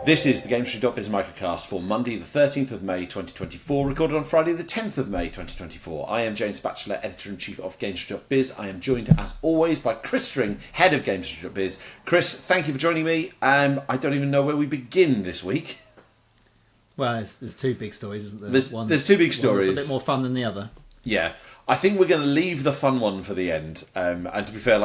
This is the GamesIndustry.biz Microcast for Monday the 13th of May 2024, recorded on Friday the 10th of May 2024. I am James Batchelor, Editor-in-Chief of GamesIndustry.biz. I am joined, as always, by Chris String, Head of GamesIndustry.biz. Chris, thank you for joining me. I don't even know where we begin this week. Well, there's two big stories, isn't there? There's two big stories. One's a bit more fun than the other. Yeah. I think we're going to leave the fun one for the end. And to be fair,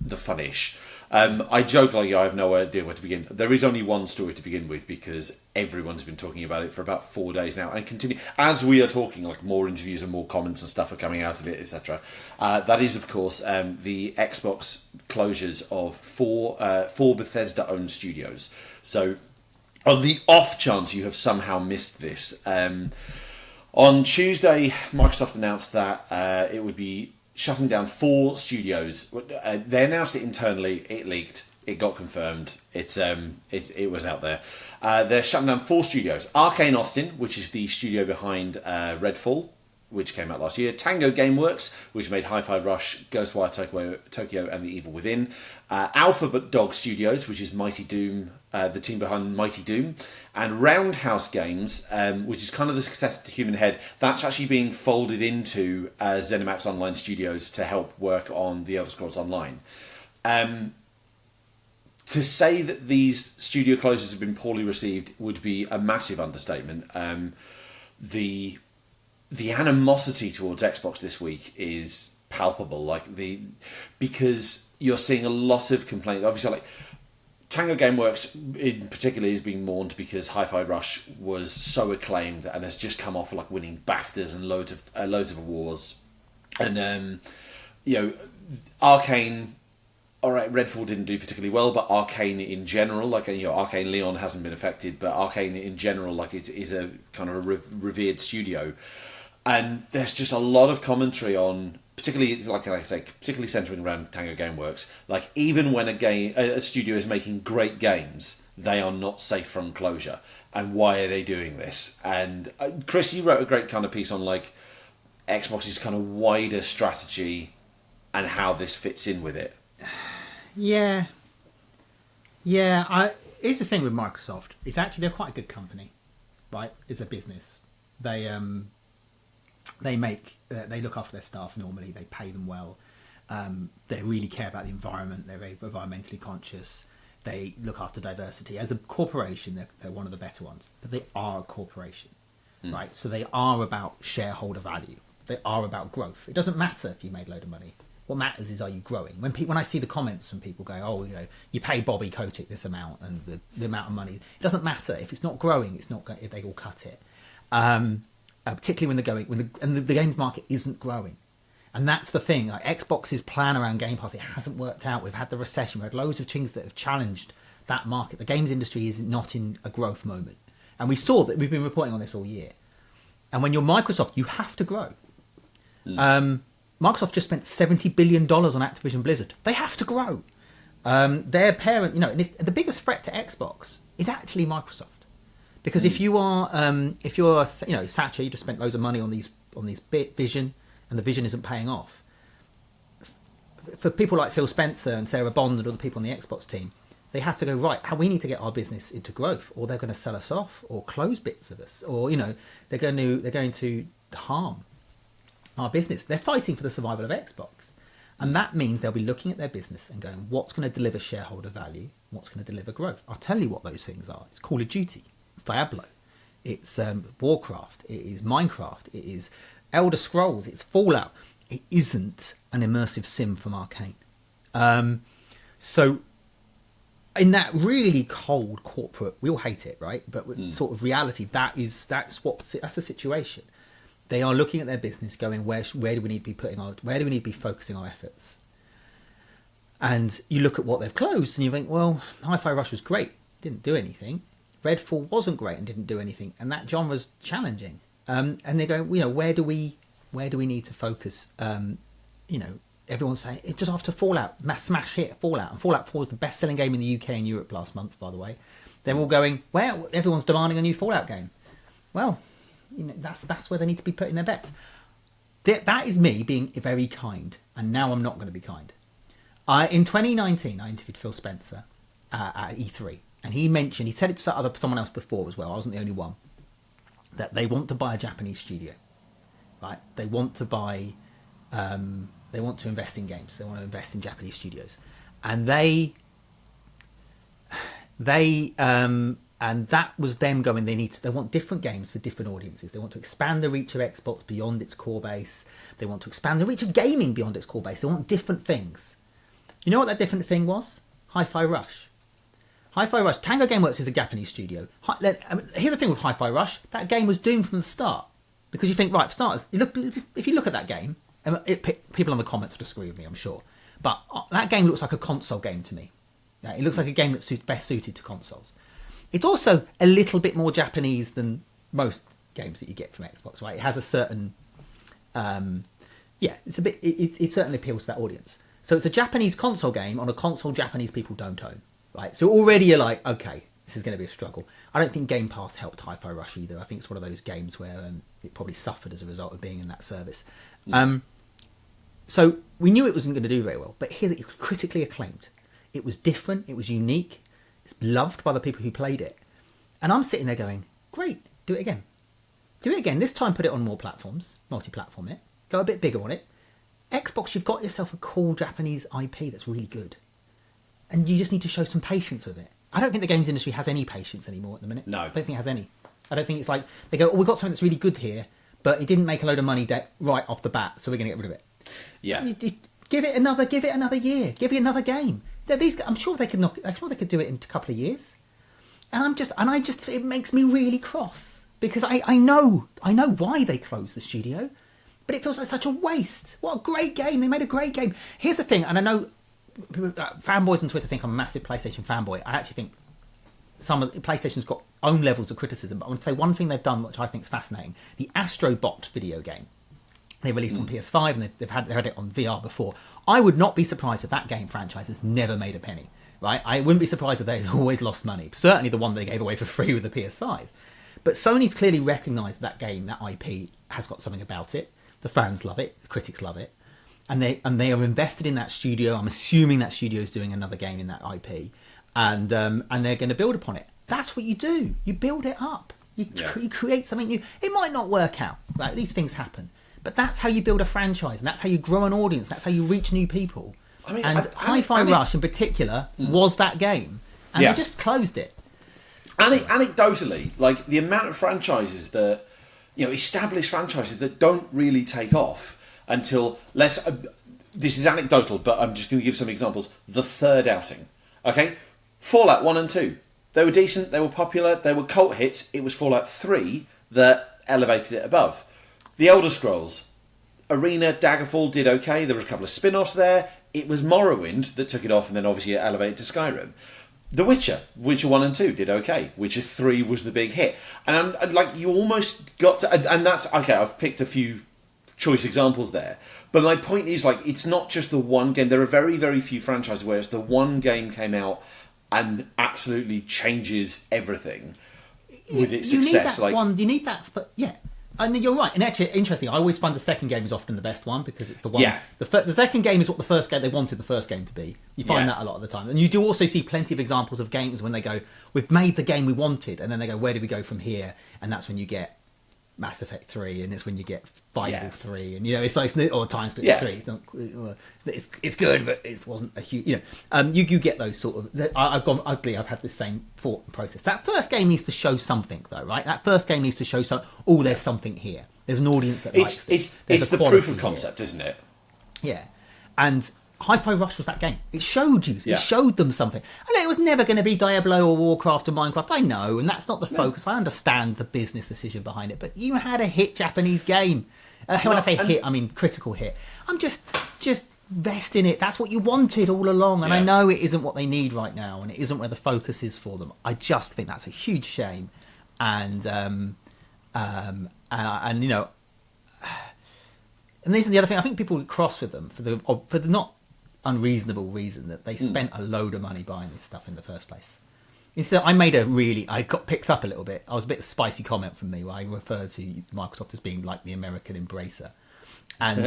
the funnish. I joke I have no idea where to begin. There is only one story to begin with because everyone's been talking about it for about 4 days now, and continue as we are talking. Like more interviews and more comments and stuff are coming out of it, etc. That is, of course, the Xbox closures of four Bethesda-owned studios. So, on the off chance you have somehow missed this, on Tuesday, Microsoft announced that it would be shutting down 4 studios. They announced it internally. It leaked. It got confirmed. It was out there. They're shutting down 4 studios. Arcane Austin, which is the studio behind Redfall, which came out last year. Tango Gameworks, which made Hi-Fi Rush, Ghostwire Tokyo, and The Evil Within. Alphabet Dog Studios, which is Mighty Doom, the team behind Mighty Doom. And Roundhouse Games, which is kind of the successor to Human Head. That's actually being folded into ZeniMax Online Studios to help work on The Elder Scrolls Online. To say that these studio closures have been poorly received would be a massive understatement. The animosity towards Xbox this week is palpable, because you're seeing a lot of complaints. Obviously, Tango Gameworks in particular is being mourned because Hi-Fi Rush was so acclaimed and has just come off winning BAFTAs and loads of awards. And Arcane. All right, Redfall didn't do particularly well, but Arcane in general, Arcane Leon hasn't been affected, but Arcane in general, is a kind of a revered studio. And there's just a lot of commentary on, particularly particularly centering around Tango Gameworks. Even when a studio is making great games, they are not safe from closure. And why are they doing this? And Chris, you wrote a great kind of piece on Xbox's kind of wider strategy and how this fits in with it. Yeah. Here's the thing with Microsoft. It's actually, they're quite a good company, right? It's a business. They look after their staff normally. They pay them well. They really care about the environment. They're very environmentally conscious. They look after diversity. As a corporation, they're one of the better ones. But they are a corporation, right? So they are about shareholder value. They are about growth. It doesn't matter if you made a load of money. What matters is, are you growing? When I see the comments from people going, you pay Bobby Kotick this amount and the amount of money, it doesn't matter. If it's not growing, it's not going. If they all cut it. Particularly when the games market isn't growing, and that's the thing. Xbox's plan around Game Pass, it hasn't worked out. We've had the recession. We've had loads of things that have challenged that market. The games industry is not in a growth moment, and we saw that. We've been reporting on this all year. And when you're Microsoft, you have to grow. Microsoft just spent $70 billion on Activision Blizzard. They have to grow. Their parent, and the biggest threat to Xbox is actually Microsoft. Because if you're Satcher, you just spent loads of money on these Vision, and the Vision isn't paying off. For people like Phil Spencer and Sarah Bond and other people on the Xbox team, they have to go, right, we need to get our business into growth, or they're going to sell us off, or close bits of us, or they're going to harm our business. They're fighting for the survival of Xbox, and that means they'll be looking at their business and going, what's going to deliver shareholder value, what's going to deliver growth. I'll tell you what those things are. It's Call of Duty, it's Diablo, it's Warcraft, it is Minecraft, it is Elder Scrolls, it's Fallout. It isn't an immersive sim from Arcane. So in that really cold corporate, we all hate it, right? But with sort of reality, that's the situation. They are looking at their business, going, where do we need to be focusing our efforts? And you look at what they've closed, and you think, well, Hi-Fi Rush was great, didn't do anything. Redfall wasn't great and didn't do anything, and that genre's challenging. And they go, where do we need to focus? Everyone's saying it's just after Fallout, smash hit Fallout, and Fallout 4 was the best-selling game in the UK and Europe last month, by the way. They're all going, well, everyone's demanding a new Fallout game. Well, that's where they need to be putting their bets. That is me being very kind, and now I'm not going to be kind. In 2019, I interviewed Phil Spencer at E3, and he said it to someone else before as well. I wasn't the only one. That they want to buy a Japanese studio, right? They want to buy, they want to invest in games. They want to invest in Japanese studios, and they and that was them going. They want different games for different audiences. They want to expand the reach of Xbox beyond its core base. They want to expand the reach of gaming beyond its core base. They want different things. You know what that different thing was? Hi-Fi Rush. Hi-Fi Rush. Tango Gameworks is a Japanese studio. Here's the thing with Hi-Fi Rush. That game was doomed from the start. Because you think, right, for starters, if you look at that game, people in the comments will disagree with me, I'm sure. But that game looks like a console game to me. It looks like a game that's best suited to consoles. It's also a little bit more Japanese than most games that you get from Xbox, right? It has a certain... it's a bit. It certainly appeals to that audience. So it's a Japanese console game on a console Japanese people don't own. Right, so already you're like, okay, this is going to be a struggle. I don't think Game Pass helped Hi-Fi Rush either. I think it's one of those games where it probably suffered as a result of being in that service. So we knew it wasn't going to do very well, but here it was critically acclaimed. It was different, it was unique, it's loved by the people who played it. And I'm sitting there going, great, do it again. Do it again. This time put it on more platforms, multi-platform it, go a bit bigger on it. Xbox, you've got yourself a cool Japanese IP that's really good. And you just need to show some patience with it. I don't think the games industry has any patience anymore at the minute. No. I don't think it has any. I don't think it's like, they go, we've got something that's really good here, but it didn't make a load of money right off the bat, so we're going to get rid of it. Yeah. Give it another year. Give it another game. I'm sure they could do it in a couple of years. And it makes me really cross. Because I know why they closed the studio, but it feels like such a waste. What a great game. They made a great game. Here's the thing, and I know fanboys on Twitter think I'm a massive PlayStation fanboy. I actually think PlayStation's got own levels of criticism, but I want to say one thing they've done which I think is fascinating. The Astrobot video game they released on PS5 and they've had it on VR before. I would not be surprised if that game franchise has never made a penny, right? I wouldn't be surprised if they've always lost money. Certainly the one they gave away for free with the PS5. But Sony's clearly recognised that game, that IP, has got something about it. The fans love it, the critics love it. And they are invested in that studio. I'm assuming that studio is doing another game in that IP, and they're going to build upon it. That's what you do. You build it up. You create something new. It might not work out. Right? These things happen, but that's how you build a franchise, and that's how you grow an audience. That's how you reach new people. I mean, Hi-Fi Rush in particular was that game, and they just closed it. Anecdotally, like the amount of franchises that established franchises that don't really take off until this is anecdotal, but I'm just going to give some examples. The third outing, okay? Fallout 1 and 2. They were decent, they were popular, they were cult hits. It was Fallout 3 that elevated it above. The Elder Scrolls, Arena, Daggerfall did okay. There were a couple of spin-offs there. It was Morrowind that took it off, and then obviously it elevated to Skyrim. The Witcher 1 and 2 did okay. Witcher 3 was the big hit. And I'm like, you almost got to... And that's... Okay, I've picked a few choice examples there. But my point is, like, it's not just the one game. There are very, very few franchises where it's the one game came out and absolutely changes everything with its success. You need that, but yeah. And you're right. And actually, interesting, I always find the second game is often the best one because it's the one... Yeah. The second game is what the first game they wanted the first game to be. You find that a lot of the time. And you do also see plenty of examples of games when they go, we've made the game we wanted, and then they go, where do we go from here? And that's when you get Mass Effect 3, and it's when you get Fable 3, and it's like, or Time Split 3. It's not, it's good, but it wasn't a huge, you get those sort of. I've had the same thought process. That first game needs to show something, though, right? That first game needs to show there's something here. There's an audience that likes it. It's the proof of concept, isn't it? Yeah, and Hi-Fi Rush was that game. It showed you. It showed them something. I know it was never going to be Diablo or Warcraft or Minecraft. I know, and that's not the focus. I understand the business decision behind it, but you had a hit Japanese game. When I say hit, I mean critical hit. I'm just vest in it. That's what you wanted all along, and I know it isn't what they need right now, and it isn't where the focus is for them. I just think that's a huge shame, and this is the other thing. I think people get cross with them for the not unreasonable reason that they spent a load of money buying this stuff in the first place. Instead, I got picked up a little bit. I was a bit of a spicy comment from me where I referred to Microsoft as being like the American Embracer, and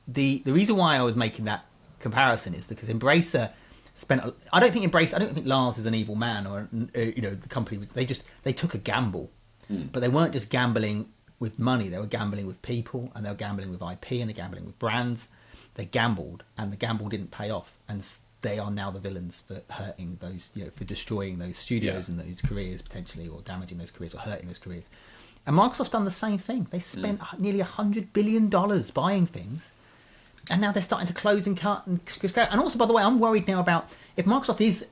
the reason why I was making that comparison is because Embracer I don't think Lars is an evil man or the company was. They took a gamble, but they weren't just gambling with money. They were gambling with people, and they were gambling with IP, and they're gambling with brands. They gambled, and the gamble didn't pay off, and they are now the villains for hurting those, for destroying those studios and those careers potentially, or damaging those careers or hurting those careers. And Microsoft's done the same thing. They spent nearly $100 billion buying things. And now they're starting to close and cut and scale. And also, by the way, I'm worried now about if Microsoft is,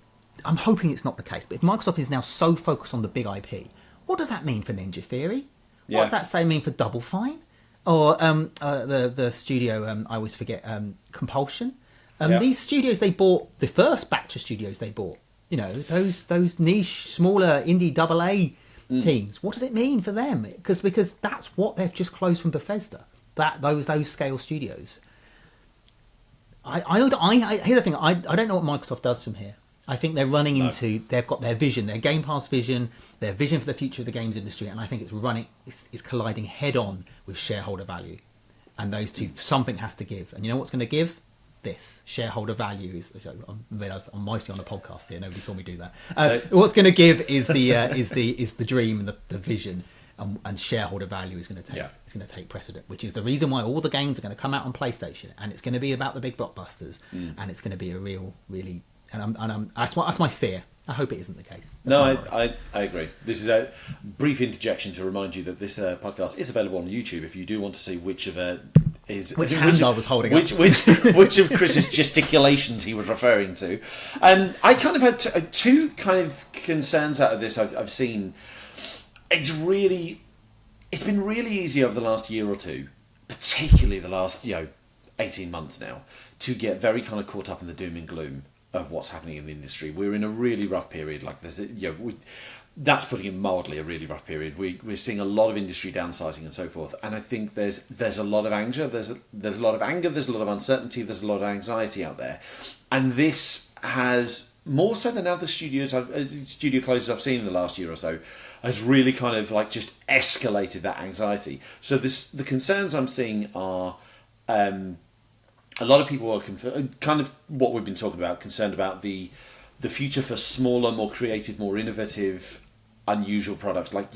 I'm hoping it's not the case, but if Microsoft is now so focused on the big IP, what does that mean for Ninja Theory? What does that say mean for Double Fine? Or the studio, I always forget, Compulsion? These studios they bought, the first batch of studios they bought, those niche, smaller indie AA teams, what does it mean for them? Because that's what they've just closed from Bethesda, those scale studios. Here's the thing. I don't know what Microsoft does from here. I think they're running into. They've got their vision, their Game Pass vision, their vision for the future of the games industry, and I think it's colliding head on with shareholder value, and those two, something has to give. And you know what's going to give? This shareholder value is. I'm mostly on a podcast here. Nobody saw me do that. What's going to give is the dream and the vision. And shareholder value is going to take precedent, which is the reason why all the games are going to come out on PlayStation, and it's going to be about the big blockbusters, and it's going to be a really. That's my fear. I hope it isn't the case. I agree. This is a brief interjection to remind you that this podcast is available on YouTube if you do want to see which of I was holding which of Chris's gesticulations he was referring to. I kind of had two kind of concerns out of this. I've seen. It's been really easy over the last year or two, particularly the last 18 months now, to get very kind of caught up in the doom and gloom of what's happening in the industry. We're in a really rough period. Like that's putting it mildly, a really rough period. We're seeing a lot of industry downsizing and so forth, and I think there's a lot of anger. There's a lot of anger. There's a lot of uncertainty. There's a lot of anxiety out there, and this has more so than other studio closures I've seen in the last year or so, has really kind of like just escalated that anxiety. So the concerns I'm seeing are a lot of people are kind of what we've been talking about, concerned about the future for smaller, more creative, more innovative, unusual products. Like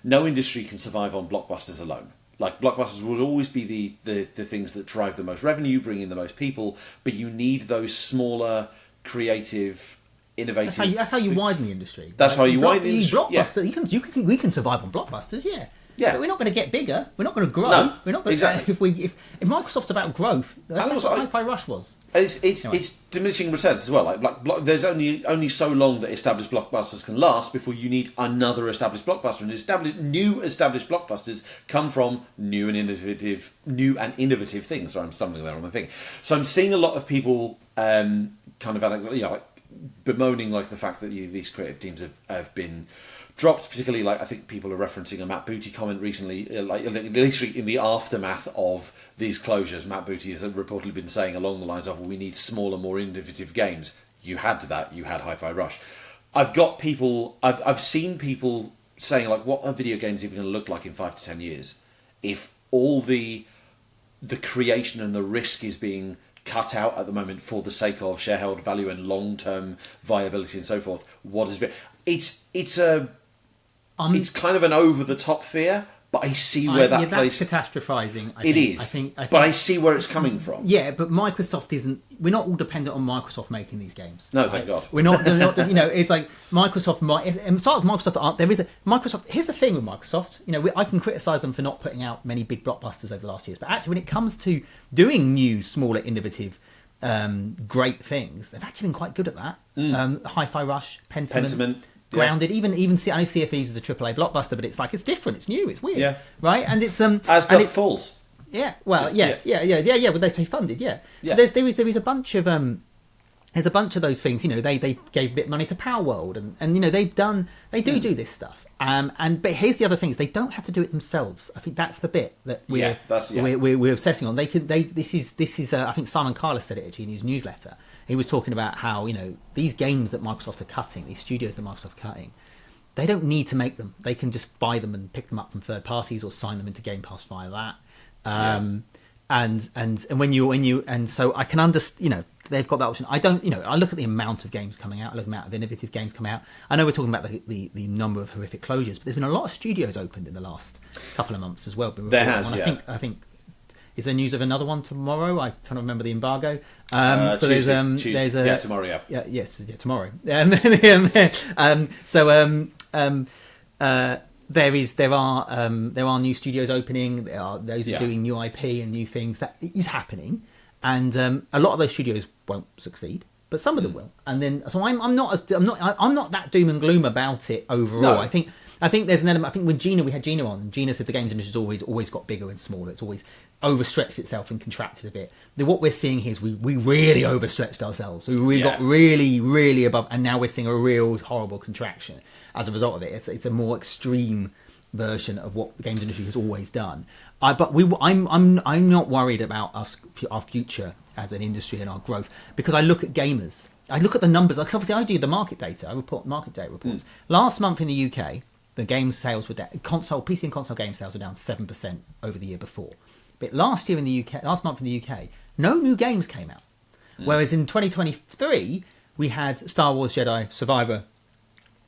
no industry can survive on blockbusters alone. Like blockbusters will always be the things that drive the most revenue, bring in the most people, but you need those smaller, creative, innovative. That's how you widen the industry. That's how you widen the industry. Blockbuster, we can survive on blockbusters, yeah. Yeah. But we're not going to get bigger. We're not going to grow. No, we're not going exactly. If Microsoft's about growth, that's what Hi-Fi Rush was. It's diminishing returns as well. Like there's only so long that established blockbusters can last before you need another established blockbuster. And new established blockbusters come from new and innovative things. Sorry, I'm stumbling there on the thing. So I'm seeing a lot of people kind of bemoaning like the fact that these creative teams have been dropped, particularly like I think people are referencing a Matt Booty comment recently, like literally in the aftermath of these closures. Matt Booty has reportedly been saying along the lines of, we need smaller, more innovative games. You had Hi-Fi Rush. I've seen people saying like, what are video games even going to look like in 5 to 10 years if all the creation and the risk is being cut out at the moment for the sake of shareholder value and long-term viability and so forth? It's kind of an over-the-top fear, but I see where that plays. That's catastrophizing. It is. I think, but I see where it's coming from. Yeah, but Microsoft isn't. We're not all dependent on Microsoft making these games. No, thank God. We're not. It's like Microsoft. As far as Microsoft, there is a Microsoft. Here's the thing with Microsoft. I can criticize them for not putting out many big blockbusters over the last years, but actually, when it comes to doing new, smaller, innovative, great things, they've actually been quite good at that. Hi-Fi Rush, Pentiment. Grounded, even I know Sea of Thieves is a AAA blockbuster, but it's like it's different, it's new, it's weird, right? And it's as Dusk Falls. Yeah, well, yes, yeah. Well, they funded, yeah. So there is a bunch of there's a bunch of those things. They gave a bit of money to Power World, and they do this stuff. But here's the other thing: is they don't have to do it themselves. I think that's the bit that we're obsessing on. This is I think Simon Carlos said it actually in his newsletter. He was talking about how these games that Microsoft are cutting, these studios that Microsoft are cutting, they don't need to make them. They can just buy them and pick them up from third parties or sign them into Game Pass via that. And so I can understand. they've got that option. I don't, I look at the amount of games coming out. I look at the amount of innovative games coming out. I know we're talking about the number of horrific closures, but there's been a lot of studios opened in the last couple of months as well. There has, yeah. I think. Is there news of another one tomorrow? I'm trying to remember the embargo. Tuesday. There's a Tomorrow. Tomorrow. There are new studios opening. Those are doing new IP and new things. That is happening, and a lot of those studios won't succeed, but some of them will. And then, so I'm not that doom and gloom about it overall. No. I think there's an element. I think when we had Gina on, and Gina said the games industry's always got bigger and smaller. It's always overstretched itself and contracted a bit. What we're seeing here is we really overstretched ourselves. We got really, really above, and now we're seeing a real horrible contraction as a result of it. It's a more extreme version of what the games industry has always done. I'm not worried about our future as an industry and our growth, because I look at gamers. I look at the numbers, because obviously I do the market data. I report market data reports. Last month in the UK, the game sales were down. PC and console game sales were down 7% over the year before. But last month in the UK, no new games came out. Whereas in 2023, we had Star Wars Jedi Survivor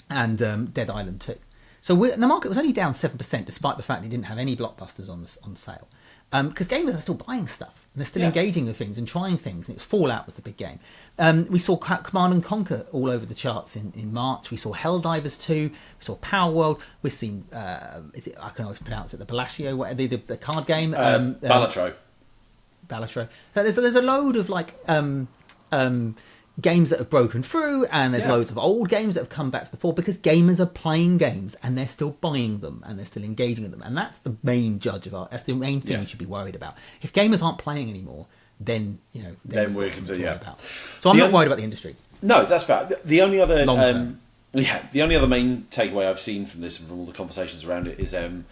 and Dead Island 2. So the market was only down 7%, despite the fact it didn't have any blockbusters on sale. Because gamers are still buying stuff, and they're still engaging with things and trying things. And Fallout was the big game. We saw Command and Conquer all over the charts in March. We saw Helldivers 2. We saw Power World. We've seen, I can always pronounce it, the Bellagio, the card game. Balatro. So there's a load of games that have broken through, and there's loads of old games that have come back to the fore, because gamers are playing games and they're still buying them and they're still engaging with them, and that's the main that's the main thing we should be worried about. If gamers aren't playing anymore, then we're concerned. So I'm not worried about the industry. No, that's fair. The only other long-term. the only other main takeaway I've seen from this and from all the conversations around it is the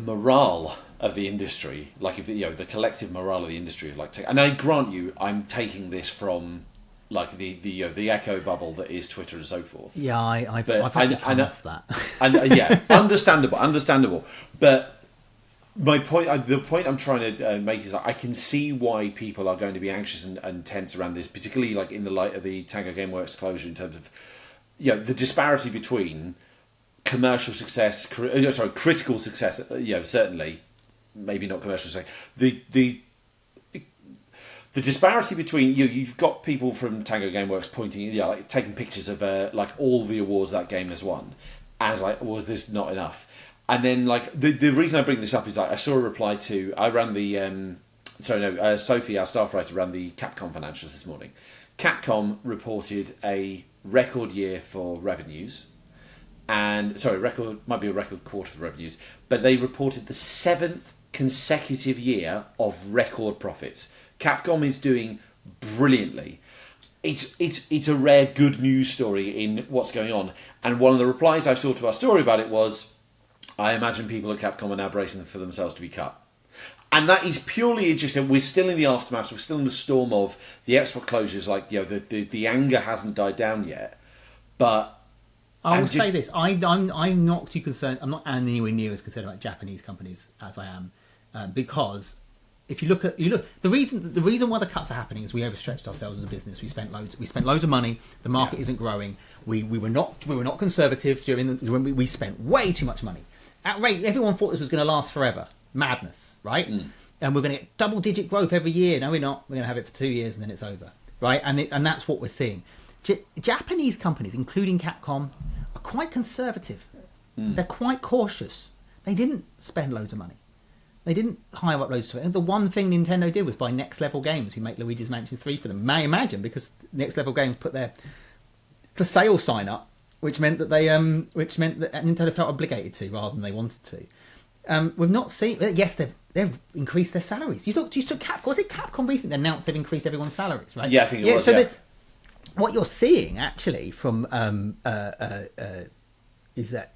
morale of the industry, like if the collective morale of the industry, and I grant you, I'm taking this from like the echo bubble that is Twitter and so forth. Yeah, I've had to come off that. And understandable. But my point, the point I'm trying to make is I can see why people are going to be anxious and tense around this, particularly like in the light of the Tango Gameworks closure, in terms of the disparity between commercial success, critical success. Certainly. Maybe not commercial success. The disparity between you've got people from Tango Gameworks pointing, taking pictures of like all the awards that game has won, as like, was this not enough? And then like the reason I bring this up is like I saw a reply to Sophie, our staff writer, ran the Capcom financials this morning. Capcom reported a record year for revenues. Might be a record quarter for revenues, but they reported the 7th consecutive year of record profits. Capcom is doing brilliantly. It's a rare good news story in what's going on. And one of the replies I saw to our story about it was, I imagine people at Capcom are now bracing for themselves to be cut. And that is purely just, we're still in the aftermath, we're still in the storm of the Xbox closures, like the anger hasn't died down yet. But I will say this: I'm not too concerned. I'm not anywhere near as concerned about Japanese companies as I am, because if you look the reason why the cuts are happening is we overstretched ourselves as a business. We spent loads of money. The market isn't growing. We were not conservative when we spent way too much money. At rate, everyone thought this was going to last forever. Madness, right? And we're going to get double-digit growth every year. No, we're not. We're going to have it for 2 years and then it's over, right? And that's what we're seeing. Japanese companies, including Capcom, are quite conservative. They're quite cautious. They didn't spend loads of money. They didn't hire up loads of it. The one thing Nintendo did was buy Next Level Games, who make Luigi's Mansion 3 for them. May imagine, because Next Level Games put their for sale sign up, which meant that Nintendo felt obligated to rather than they wanted to. We've not seen. Yes, they've increased their salaries. You took Capcom. Was it Capcom recently announced they've increased everyone's salaries, right? Yeah, I think it was. So what you're seeing actually from is that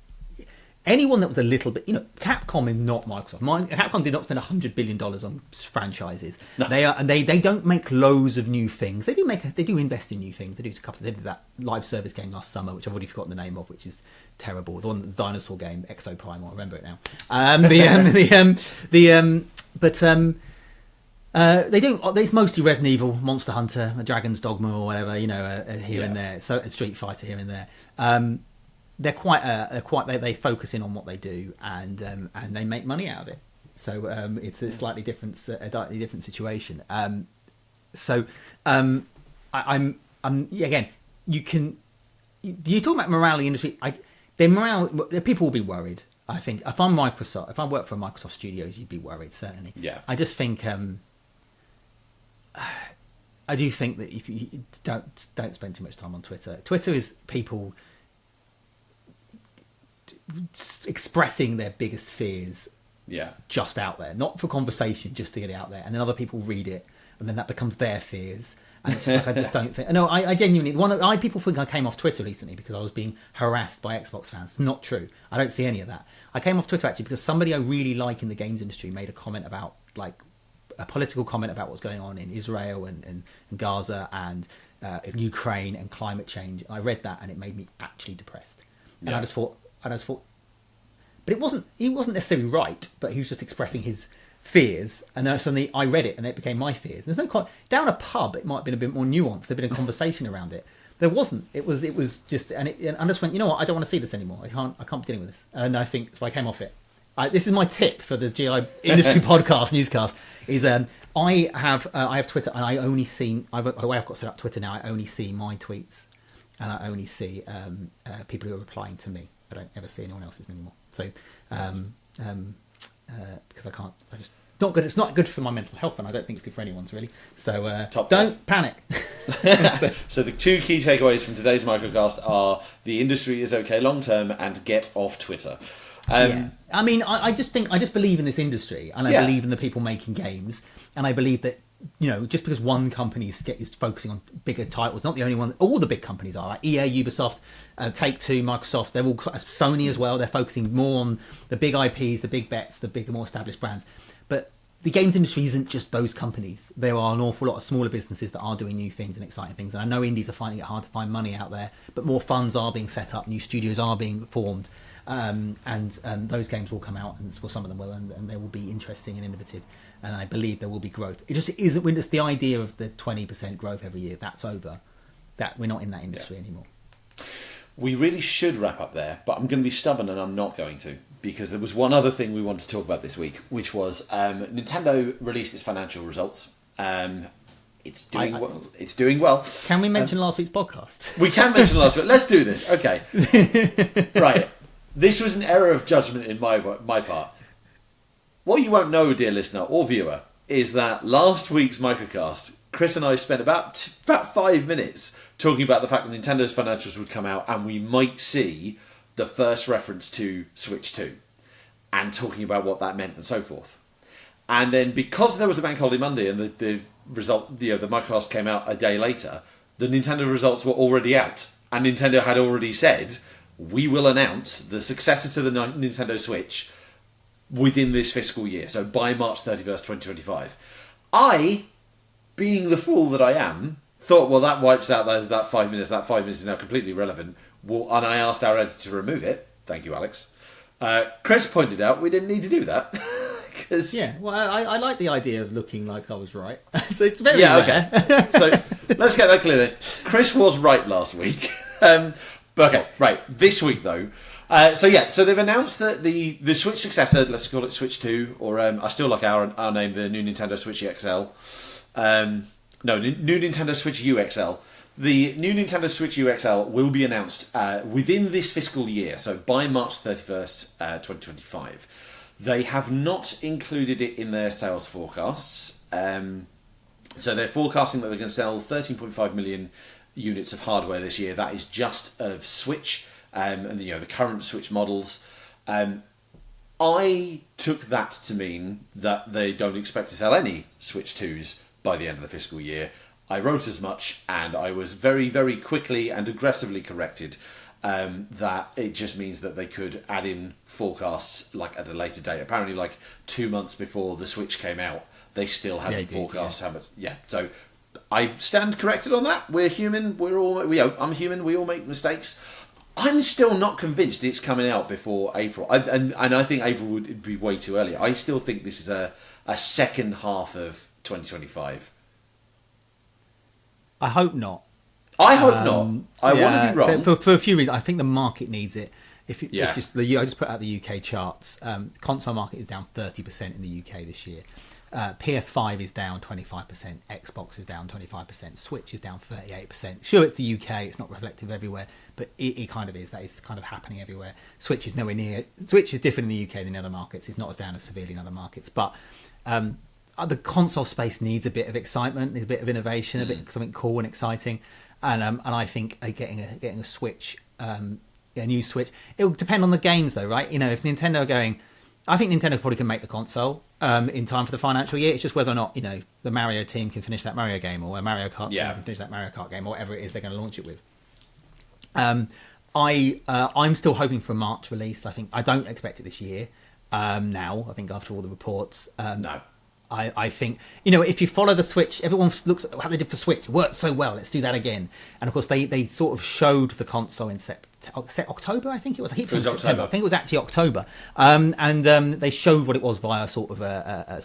anyone that was a little bit, Capcom is not Microsoft. Capcom did not spend $100 billion on franchises. No. They don't make loads of new things. They do invest in new things. They did that live service game last summer, which I've already forgotten the name of, which is terrible. The one, the dinosaur game, Exo Prime. I remember it now. They don't. It's mostly Resident Evil, Monster Hunter, a Dragon's Dogma, or whatever, here and there. So Street Fighter here and there. They focus in on what they do, and they make money out of it. So it's a slightly different situation. Again, you can. You talk about morale in the industry. People will be worried. I think if I work for Microsoft Studios, you'd be worried, certainly. Yeah. I just think I do think that if you don't spend too much time on Twitter. Twitter is people expressing their biggest fears. Yeah. Just out there, not for conversation, just to get it out there, and then other people read it, and then that becomes their fears. And it's just like, I just don't think. No, I genuinely. People think I came off Twitter recently because I was being harassed by Xbox fans. Not true. I don't see any of that. I came off Twitter actually because somebody I really like in the games industry made a comment about, like, a political comment about what's going on in Israel and Gaza and Ukraine and climate change. I read that and it made me actually depressed. And I just thought, but he wasn't necessarily right, but he was just expressing his fears, and then suddenly I read it and it became my fears. There's no down a pub it might have been a bit more nuanced, there'd been a conversation around it. There wasn't. It was just, and I just went, you know what, I don't want to see this anymore. I can't be dealing with this. And I think so I came off it. This is my tip for the GI industry podcast newscast is I have Twitter, and I only see the way I've got set up Twitter now, I only see my tweets, and I only see people who are replying to me. I don't ever see anyone else's anymore. So because not good. It's not good for my mental health, and I don't think it's good for anyone's really. So don't panic. So the two key takeaways from today's microcast are: the industry is okay long term, and get off Twitter. I mean, I just believe in this industry, and I believe in the people making games, and I believe that, just because one company is focusing on bigger titles, not the only one. All the big companies are, like EA, Ubisoft, Take-Two, Microsoft. They're all, Sony as well. They're focusing more on the big IPs, the big bets, the bigger, more established brands. But the games industry isn't just those companies. There are an awful lot of smaller businesses that are doing new things and exciting things. And I know indies are finding it hard to find money out there, but more funds are being set up, new studios are being formed, and those games will come out, and for some of them will, and they will be interesting and innovative. And I believe there will be growth. It just isn't. When it's the idea of the 20% growth every year, that's over. That we're not in that industry anymore. We really should wrap up there, but I'm going to be stubborn and I'm not going to, because there was one other thing we wanted to talk about this week, which was Nintendo released its financial results. It's doing well. It's doing well. Can we mention last week's podcast? We can mention last week. Let's do this. Okay. Right. This was an error of judgment in my part. What you won't know, dear listener or viewer, is that last week's microcast, Chris and I spent about 5 minutes talking about the fact that Nintendo's financials would come out and we might see the first reference to Switch 2 and talking about what that meant and so forth. And then because there was a Bank Holiday Monday and the result, the microcast came out a day later, the Nintendo results were already out. And Nintendo had already said, we will announce the successor to the Nintendo Switch within this fiscal year. So by March 31st, 2025. I, being the fool that I am, thought, well, that wipes out that 5 minutes. That 5 minutes is now completely irrelevant. Well, and I asked our editor to remove it. Thank you, Alex. Chris pointed out we didn't need to do that. Yeah, well, I like the idea of looking like I was right. So it's very rare. Okay. So let's get that clear then. Chris was right last week. But okay, right. This week, though. So they've announced that the Switch successor, let's call it Switch 2, or I still like our name, the new Nintendo Switch XL. New Nintendo Switch UXL. The new Nintendo Switch UXL will be announced within this fiscal year, so by March 31st, 2025. They have not included it in their sales forecasts. So they're forecasting that they're going to sell 13.5 million units of hardware this year. That is just of Switch and the current Switch models. I took that to mean that they don't expect to sell any Switch 2s by the end of the fiscal year. I wrote as much, and I was very, very quickly and aggressively corrected that it just means that they could add in forecasts like at a later date. Apparently, like 2 months before the Switch came out, they still hadn't forecast how much. Yeah, so I stand corrected on that. We're human. I'm human. We all make mistakes. I'm still not convinced it's coming out before April, and I think April would be way too early. I still think this is a second half of 2025? I hope not. I hope not. I want to be wrong. But for a few reasons. I think the market needs it. I just put out the UK charts. Console market is down 30% in the UK this year. PS5 is down 25%. Xbox is down 25%. Switch is down 38%. Sure, it's the UK. It's not reflective everywhere, but it kind of is. That is kind of happening everywhere. Switch is nowhere near. Switch is different in the UK than in other markets. It's not as down as severely in other markets, but the console space needs a bit of excitement, needs a bit of innovation, a bit of something cool and exciting, and I think getting a Switch, a new Switch. It will depend on the games, though, right? If Nintendo are going, I think Nintendo probably can make the console in time for the financial year. It's just whether or not the Mario team can finish that Mario game, or a Mario Kart team can finish that Mario Kart game, or whatever it is they're going to launch it with. I'm still hoping for a March release. I don't expect it this year. Now, I think after all the reports, No. I think, if you follow the Switch, everyone looks at how they did for Switch. It worked so well. Let's do that again. And of course, they sort of showed the console in October, I think it was. I keep saying September. October. I think it was actually October. And they showed what it was via sort of a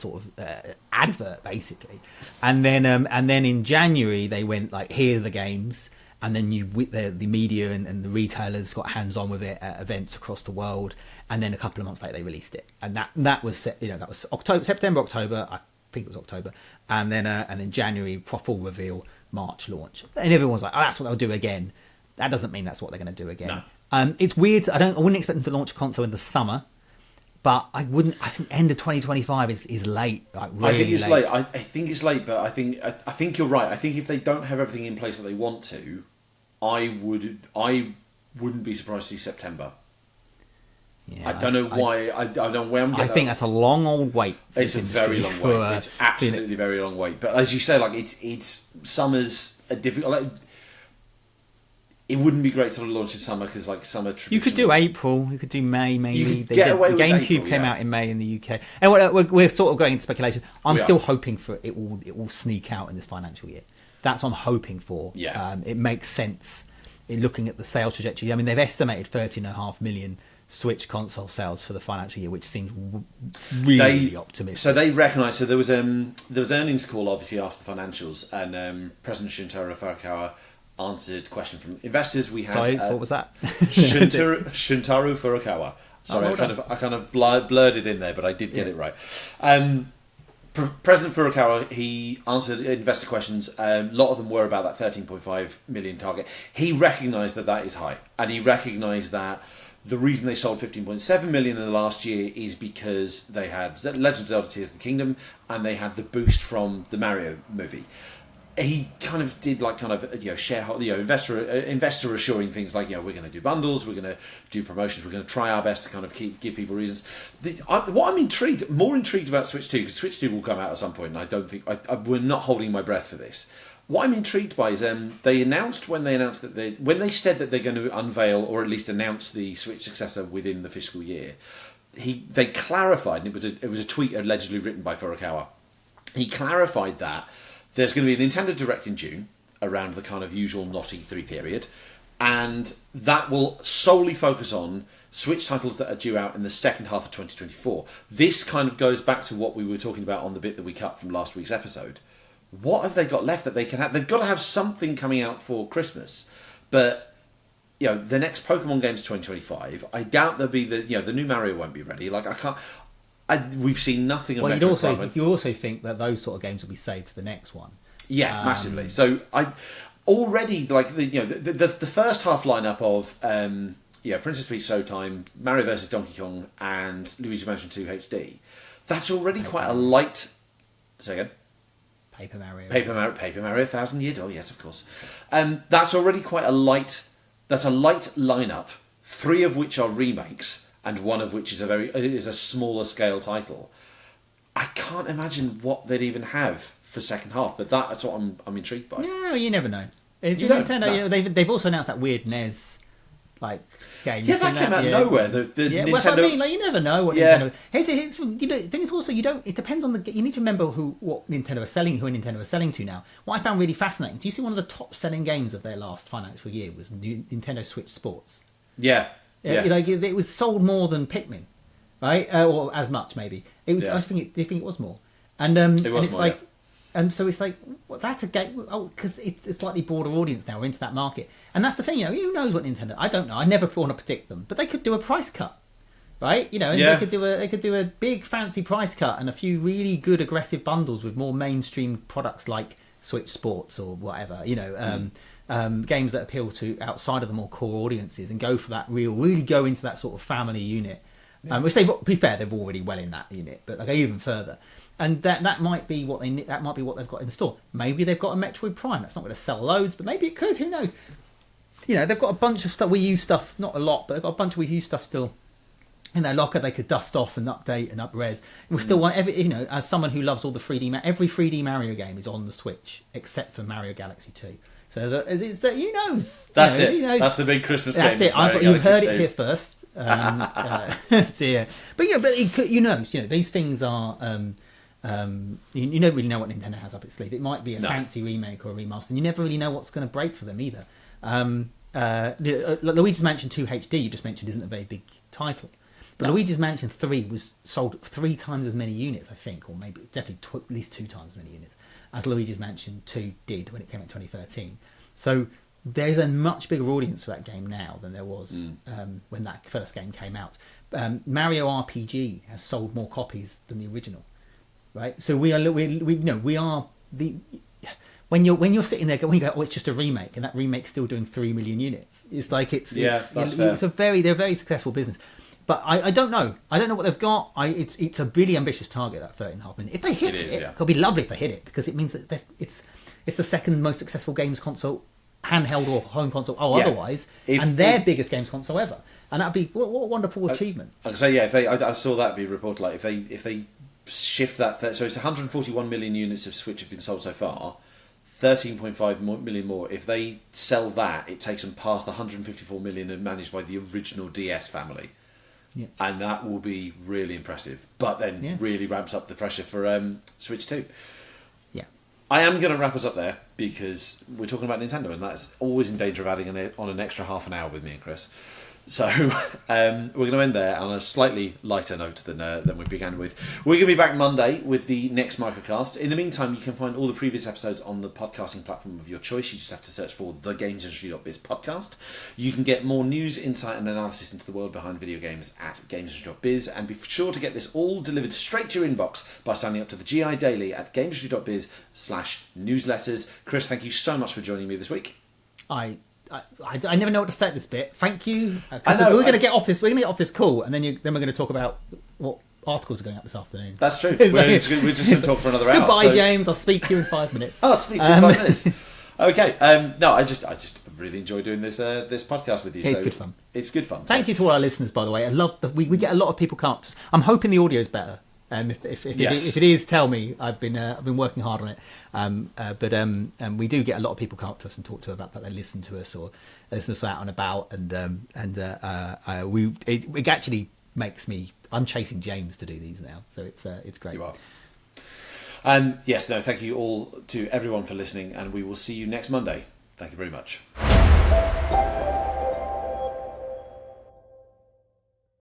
advert, basically. And then in January, they went like, here are the games. And then the media and the retailers got hands-on with it at events across the world. And then a couple of months later, they released it, and that was that was September, October. I think it was October, and then January full reveal, March launch, and everyone's like, "Oh, that's what they'll do again." That doesn't mean that's what they're going to do again. No. It's weird. I wouldn't expect them to launch a console in the summer, but I think end of 2025 is late. Like really I think it's late. I think it's late, but I think you're right. I think if they don't have everything in place that they want to, I wouldn't be surprised to see September. Yeah, I don't know why. I don't know where I'm getting. I think that's a long old wait. It's a very long wait. It's absolutely very long wait. But as you say, like it's summer's a difficult. Like, it wouldn't be great to launch in summer because like summer traditionally. You could do April. You could do May. Maybe you could get away with GameCube April, came out in May in the UK, and we're sort of going into speculation. I'm still hoping for it will sneak out in this financial year. That's what I'm hoping for. Yeah, it makes sense in looking at the sales trajectory. I mean, they've estimated 13.5 million Switch console sales for the financial year, which seems really optimistic. So they recognise. So there was earnings call obviously after the financials, and President Shuntaro Furukawa answered question from investors. We had so what was that? Shuntaro Furukawa. Sorry, I kind of blurred it in there, but I did get it right. President Furukawa, he answered investor questions. A lot of them were about that 13.5 million target. He recognised that is high, and he recognised that the reason they sold 15.7 million in the last year is because they had Legend of Zelda Tears of the Kingdom, and they had the boost from the Mario movie. He kind of did like shareholder, investor assuring things like, we're going to do bundles, we're going to do promotions, we're going to try our best to kind of give people reasons. What I'm more intrigued about Switch 2, because Switch 2 will come out at some point, and I don't think we're not holding my breath for this. What I'm intrigued by is they announced when they said that they're going to unveil or at least announce the Switch successor within the fiscal year. They clarified, and it was a tweet allegedly written by Furukawa. He clarified that there's going to be a Nintendo Direct in June around the kind of usual not E3 period, and that will solely focus on Switch titles that are due out in the second half of 2024. This kind of goes back to what we were talking about on the bit that we cut from last week's episode. What have they got left that they can have? They've got to have something coming out for Christmas, but the next Pokemon game's 2025. I doubt there'll be the new Mario won't be ready. Like we've seen nothing. Well, you also think that those sort of games will be saved for the next one. Yeah, massively. So I already like the first half lineup of Princess Peach Showtime, Mario vs Donkey Kong, and Luigi Mansion 2 HD. That's already quite a light. Say again. Paper Mario, 1,000 Year Door, yes, of course. That's already quite a light. That's a light lineup. 3 of which are remakes, and 1 of which is a smaller scale title. I can't imagine what they'd even have for second half, but that's what I'm intrigued by. No, you never know. Nintendo. No. They've also announced that weird NES game. Yeah, that came out of nowhere. The Nintendo. Well, I mean, you never know what Nintendo. The thing is also it depends on you need to remember what Nintendo are selling, who Nintendo are selling to now. What I found really fascinating. Do you see one of the top selling games of their last financial year was Nintendo Switch Sports? Yeah. It was sold more than Pikmin, right? Or as much maybe. I think it was more. And it was more, and so it's like, well, that's a game. Oh, because it's a slightly broader audience now. We're into that market, and that's the thing. Who knows what Nintendo? I don't know. I never want to predict them, but they could do a price cut, right? And they could do a big fancy price cut and a few really good aggressive bundles with more mainstream products like Switch Sports or whatever. Games that appeal to outside of the more core audiences and go for that really go into that sort of family unit. Which to be fair, they're already well in that unit, but they go even further. And that might be what they've got in store. Maybe they've got a Metroid Prime. That's not going to sell loads, but maybe it could. Who knows? They've got a bunch of stuff. Wii U stuff, not a lot, but they've got a bunch of Wii U stuff still in their locker. They could dust off and update and up-res. And we still want as someone who loves all the 3D, every 3D Mario game is on the Switch except for Mario Galaxy 2. So who knows? That's it. Who knows? That's the big Christmas game. That's it. You've heard it here first. Dear. But who knows? These things are. You don't really know what Nintendo has up its sleeve. It might be a fancy remake or a remaster, and you never really know what's going to break for them either. Luigi's Mansion 2 HD you just mentioned isn't a very big title, but Luigi's Mansion 3 was sold 3 times as many units, I think, or maybe definitely at least 2 times as many units as Luigi's Mansion 2 did when it came out in 2013. So there's a much bigger audience for that game now than there was when that first game came out. Mario RPG has sold more copies than the original. Right, so we are the when you're sitting there going, oh, it's just a remake, and that remake's still doing 3 million units. It's like it's a very successful business. But I don't know what they've got. It's a really ambitious target, that 13.5 million. If they hit it, it'll be lovely if they hit it, because it means that it's the second most successful games console, handheld or home console, otherwise, and their biggest games console ever. And that'd be what a wonderful achievement. So I saw that be reported. Like if they shift that, so it's 141 million units of Switch have been sold so far, 13.5 million more. If they sell that, it takes them past the 154 million and managed by the original DS family. Yeah. And that will be really impressive, but then really ramps up the pressure for Switch 2. Yeah, I am going to wrap us up there because we're talking about Nintendo, and that's always in danger of adding on an extra half an hour with me and Chris. So we're going to end there on a slightly lighter note than we began with. We're going to be back Monday with the next Microcast. In the meantime, you can find all the previous episodes on the podcasting platform of your choice. You just have to search for the GamesIndustry.biz podcast. You can get more news, insight and analysis into the world behind video games at GamesIndustry.biz. And be sure to get this all delivered straight to your inbox by signing up to the GI Daily at GamesIndustry.biz/newsletters. Chris, thank you so much for joining me this week. I never know what to say at this bit. Thank you. We're going to get off this. We're going to get off this call, and then we're going to talk about what articles are going up this afternoon. That's true. We're just going to talk for another hour. Goodbye, James. I'll speak to you in 5 minutes. I'll speak to you in 5 minutes. Okay. No, I just really enjoy doing this podcast with you. It's good fun. It's good fun. Thank you to all our listeners, by the way. I love that we get a lot of people come up to us. I'm hoping the audio's better. If it is, tell me. I've been working hard on it. But we do get a lot of people come up to us and talk to us about that. They listen to us or listen to us out and about, and it actually makes me. I'm chasing James to do these now, so it's great. You are. Thank you all to everyone for listening, and we will see you next Monday. Thank you very much.